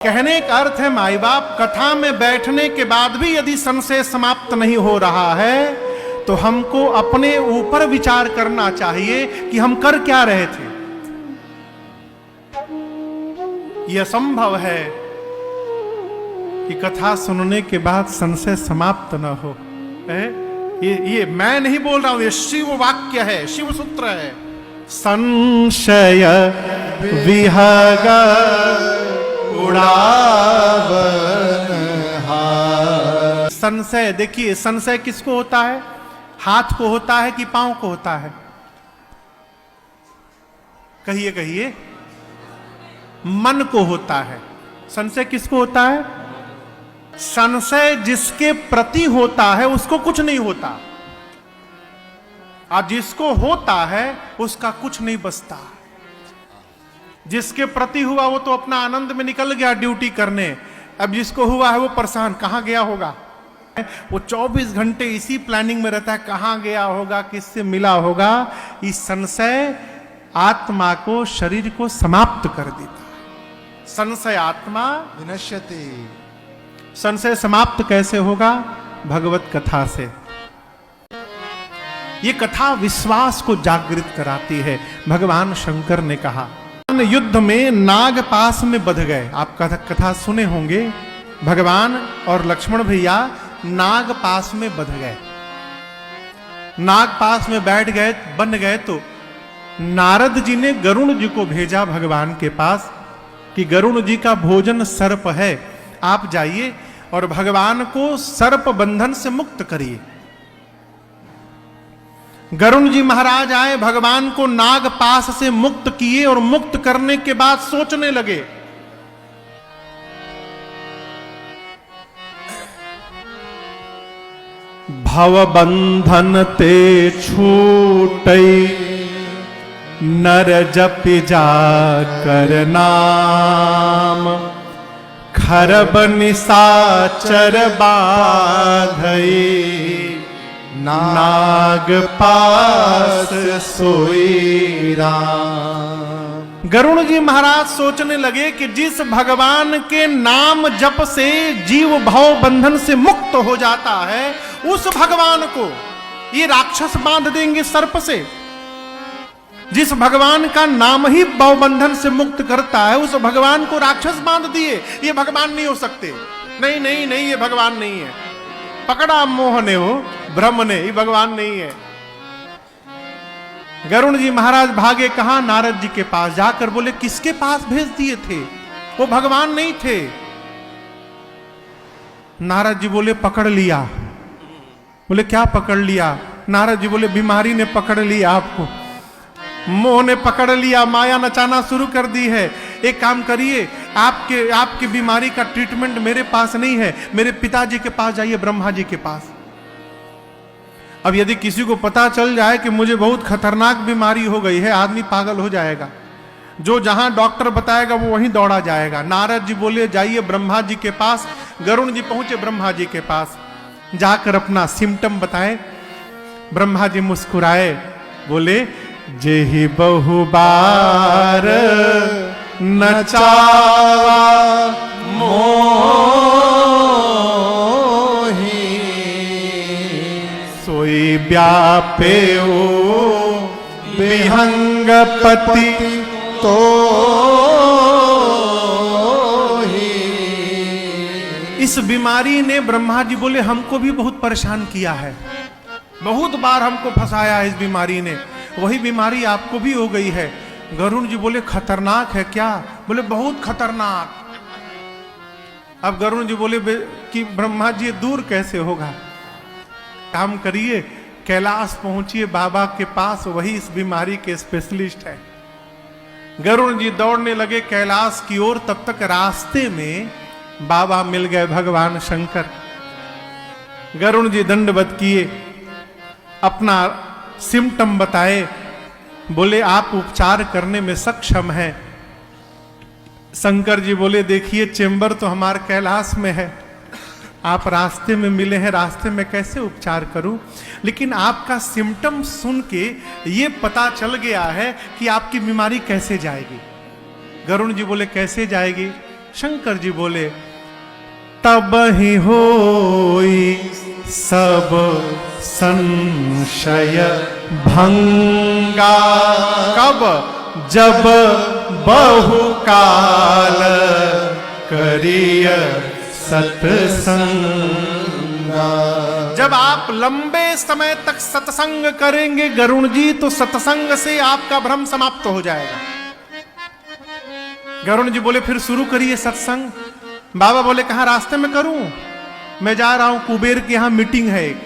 कहने का अर्थ है माई बाप, कथा में बैठने के बाद भी यदि संशय समाप्त नहीं हो रहा है तो हमको अपने ऊपर विचार करना चाहिए कि हम कर क्या रहे थे। यह संभव है कि कथा सुनने के बाद संशय समाप्त न हो। ये मैं नहीं बोल रहा हूं, ये शिव वाक्य है, शिव सूत्र है। संशय विहग संशय, देखिए संशय किसको होता है? हाथ को होता है कि पांव को होता है? कहिए कहिए। मन को होता है। संशय किसको होता है? संशय जिसके प्रति होता है उसको कुछ नहीं होता, और जिसको होता है उसका कुछ नहीं बचता। जिसके प्रति हुआ वो तो अपना आनंद में निकल गया ड्यूटी करने, अब जिसको हुआ है वो परेशान, कहां गया होगा। वो 24 घंटे इसी प्लानिंग में रहता है, कहां गया होगा, किससे मिला होगा। इस संशय आत्मा को, शरीर को समाप्त कर देता है। संशय आत्मा विनश्यति। संशय समाप्त कैसे होगा? भगवत कथा से। ये कथा विश्वास को जागृत कराती है। भगवान शंकर ने कहा, युद्ध में नाग पास में बंध गए। आप कथा सुने होंगे, भगवान और लक्ष्मण भैया नाग पास में बंध गए। नाग पास में बैठ गए, बन गए, तो नारद जी ने गरुण जी को भेजा भगवान के पास कि गरुण जी का भोजन सर्प है, आप जाइए और भगवान को सर्प बंधन से मुक्त करिए। गरुण जी महाराज आए, भगवान को नाग पास से मुक्त किए, और मुक्त करने के बाद सोचने लगे, भव बंधन ते छूटई, नर जपि जाकर नाम, खरब निशाचर बाधई, नाग पास सोई राम। गरुण जी महाराज सोचने लगे कि जिस भगवान के नाम जप से जीव भाव बंधन से मुक्त हो जाता है, उस भगवान को ये राक्षस बांध देंगे सर्प से। जिस भगवान का नाम ही भाव बंधन से मुक्त करता है, उस भगवान को राक्षस बांध दिए। ये भगवान नहीं हो सकते। नहीं नहीं नहीं, ये भगवान नहीं है। पकड़ा मोह ने, वो ब्रह्म ने, ये भगवान नहीं है। गरुण जी महाराज भागे कहां? नारद जी के पास। जाकर बोले, किसके पास भेज दिए थे? वो भगवान नहीं थे। नारद जी बोले, पकड़ लिया। बोले, क्या पकड़ लिया? नारद जी बोले, बीमारी ने पकड़ लिया आपको, मोह ने पकड़ लिया, माया नचाना शुरू कर दी है। एक काम करिए, आपके बीमारी का ट्रीटमेंट मेरे पास नहीं है, मेरे पिताजी के पास जाइए, ब्रह्मा जी के पास। अब यदि किसी को पता चल जाए कि मुझे बहुत खतरनाक बीमारी हो गई है, आदमी पागल हो जाएगा। जो जहां डॉक्टर बताएगा वो वहीं दौड़ा जाएगा। नारद जी बोले, जाइए ब्रह्मा जी के पास। गरुण जी पहुंचे ब्रह्मा जी के पास, जाकर अपना सिम्टम बताए। ब्रह्मा जी मुस्कुराए, बोले, जेहि बहु बार नचावा मोही, सोई व्यापे विहंगपति तो ही। इस बीमारी ने, ब्रह्मा जी बोले, हमको भी बहुत परेशान किया है, बहुत बार हमको फंसाया है इस बीमारी ने। वही बीमारी आपको भी हो गई है। गरुण जी बोले, खतरनाक है क्या? बोले, बहुत खतरनाक। अब गरुण जी बोले कि ब्रह्मा जी दूर कैसे होगा? काम करिए, कैलाश पहुंचिए बाबा के पास, वही इस बीमारी के स्पेशलिस्ट है। गरुण जी दौड़ने लगे कैलाश की ओर। तब तक रास्ते में बाबा मिल गए, भगवान शंकर। गरुण जी दंडवत किए, अपना सिम्टम बताए, बोले, आप उपचार करने में सक्षम हैं। शंकर जी बोले, देखिए चेंबर तो हमारे कैलाश में है, आप रास्ते में मिले हैं, रास्ते में कैसे उपचार करूं? लेकिन आपका सिम्टम सुन के ये पता चल गया है कि आपकी बीमारी कैसे जाएगी। गरुण जी बोले कैसे जाएगी? शंकर जी बोले तब ही होई सब संशय भंगा। कब? जब बहुकाल करिय सत्संगा। जब आप लंबे समय तक सत्संग करेंगे गरुण जी, तो सत्संग से आपका भ्रम समाप्त हो जाएगा। गरुण जी बोले फिर शुरू करिए सत्संग। बाबा बोले कहां? रास्ते में करूं? मैं जा रहा हूं कुबेर के यहां मीटिंग है एक,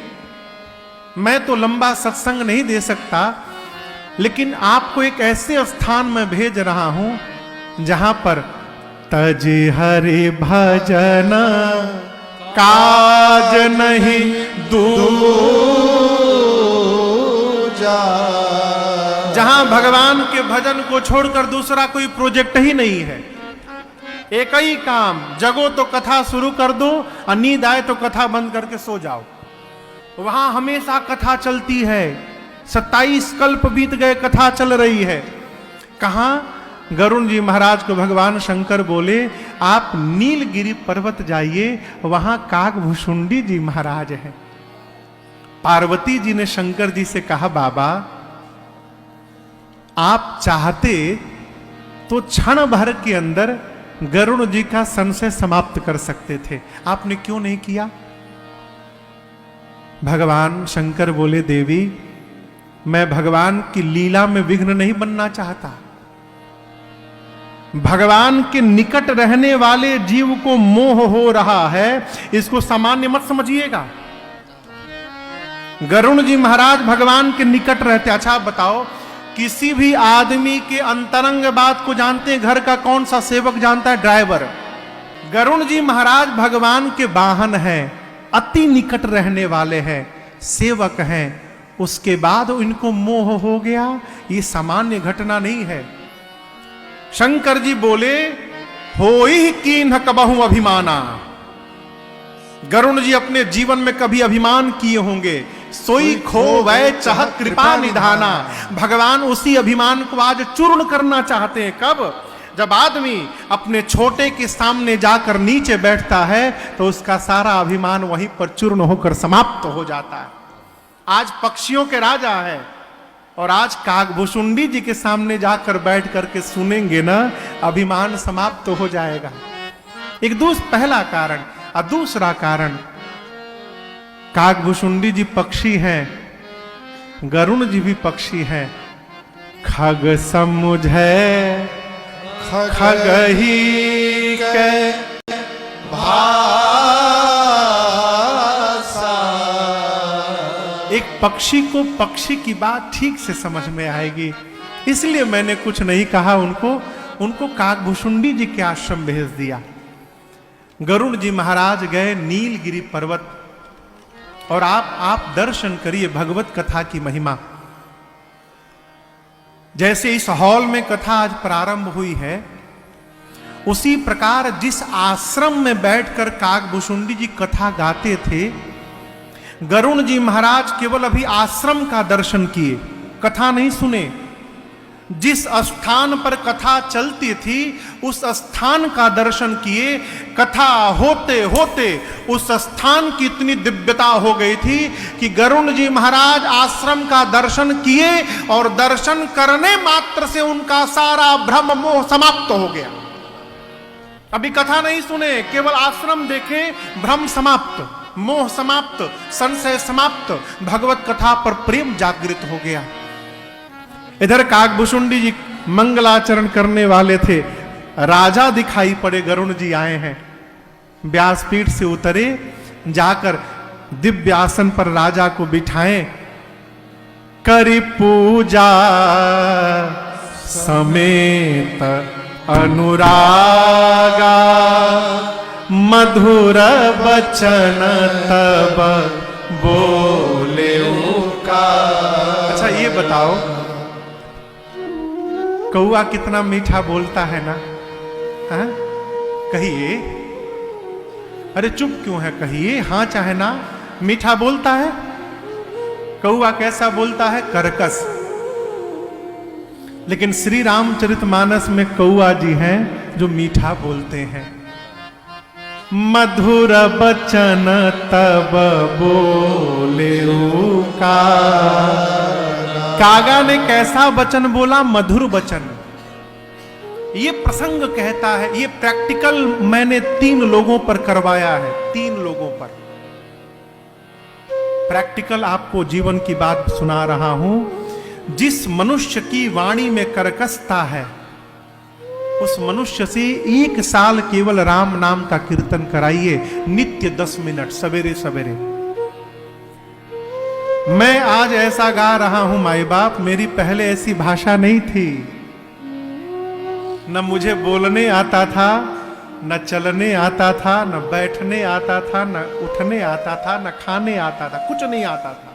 मैं तो लंबा सत्संग नहीं दे सकता, लेकिन आपको एक ऐसे स्थान में भेज रहा हूं जहां पर तज हरि भजन काज नहीं दूजा। जहां भगवान के भजन को छोड़कर दूसरा कोई प्रोजेक्ट ही नहीं है। एक ही काम, जगो तो कथा शुरू कर दो और नींद आए तो कथा बंद करके सो जाओ। वहां हमेशा कथा चलती है। 27 कल्प बीत गए, कथा चल रही है। कहां? गरुण जी महाराज को भगवान शंकर बोले आप नीलगिरी पर्वत जाइए, वहां काकभुशुंडी जी महाराज हैं। पार्वती जी ने शंकर जी से कहा बाबा आप चाहते तो क्षण भर के अंदर गरुण जी का संशय समाप्त कर सकते थे, आपने क्यों नहीं किया? भगवान शंकर बोले देवी मैं भगवान की लीला में विघ्न नहीं बनना चाहता। भगवान के निकट रहने वाले जीव को मोह हो रहा है, इसको सामान्य मत समझिएगा। गरुण जी महाराज भगवान के निकट रहते। अच्छा बताओ, किसी भी आदमी के अंतरंग बात को जानते हैं? घर का कौन सा सेवक जानता है? ड्राइवर। गरुण जी महाराज भगवान के वाहन हैं, अति निकट रहने वाले हैं, सेवक हैं, उसके बाद इनको मोह हो गया, ये सामान्य घटना नहीं है। शंकर जी बोले होई कीन्ह कबहु अभिमाना। गरुण जी अपने जीवन में कभी अभिमान किए होंगे। सोई खो वै चाह कृपा निधाना। भगवान उसी अभिमान को आज चूर्ण करना चाहते हैं। कब? जब आदमी अपने छोटे के सामने जाकर नीचे बैठता है तो उसका सारा अभिमान वहीं पर चूर्ण होकर समाप्त हो जाता है। आज पक्षियों के राजा है और आज काकभुशुंडी जी के सामने जाकर बैठ करके सुनेंगे ना, अभिमान समाप्त हो जाएगा। एक पहला कारण। और दूसरा कारण, काकभुशुंडी जी पक्षी हैं, गरुण जी भी पक्षी हैं। खग समुझै खगही के भाषा। एक पक्षी को पक्षी की बात ठीक से समझ में आएगी, इसलिए मैंने कुछ नहीं कहा। उनको काकभुशुंडी जी के आश्रम भेज दिया। गरुण जी महाराज गए नीलगिरी पर्वत, और आप दर्शन करिए भगवत कथा की महिमा। जैसे इस हॉल में कथा आज प्रारंभ हुई है, उसी प्रकार जिस आश्रम में बैठकर काकभुशुंडी जी कथा गाते थे, गरुण जी महाराज केवल अभी आश्रम का दर्शन किए, कथा नहीं सुने। जिस स्थान पर कथा चलती थी उस स्थान का दर्शन किए। कथा होते होते उस स्थान की इतनी दिव्यता हो गई थी कि गरुण जी महाराज आश्रम का दर्शन किए और दर्शन करने मात्र से उनका सारा भ्रम मोह समाप्त हो गया। अभी कथा नहीं सुने, केवल आश्रम देखे, भ्रम समाप्त, मोह समाप्त, संशय समाप्त, भगवत कथा पर प्रेम जागृत हो गया। इधर काकभुशुंडी जी मंगलाचरण करने वाले थे, राजा दिखाई पड़े। गरुण जी आए हैं, व्यासपीठ से उतरे, जाकर दिव्य आसन पर राजा को बिठाएं। करी पूजा समेत अनुरागा, मधुर बचन तब बोले का। अच्छा ये बताओ, कौआ कितना मीठा बोलता है ना? हाँ? कहिए। अरे चुप क्यों है? कहिए हाँ चाहे ना। मीठा बोलता है। कौआ कैसा बोलता है? कर्कश। लेकिन श्री रामचरितमानस में कौआ जी हैं जो मीठा बोलते हैं। मधुर बचन तब बोले कागा ने कैसा वचन बोला? मधुर वचन। ये प्रसंग कहता है, ये प्रैक्टिकल मैंने 3 लोगों पर करवाया है, 3 लोगों पर प्रैक्टिकल आपको जीवन की बात सुना रहा हूं। जिस मनुष्य की वाणी में कर्कशता है, उस मनुष्य से 1 साल केवल राम नाम का कीर्तन कराइए, नित्य 10 मिनट, सवेरे सवेरे। मैं आज ऐसा गा रहा हूं माई बाप, मेरी पहले ऐसी भाषा नहीं थी। न मुझे बोलने आता था, न चलने आता था, न बैठने आता था, न उठने आता था, न खाने आता था, कुछ नहीं आता था।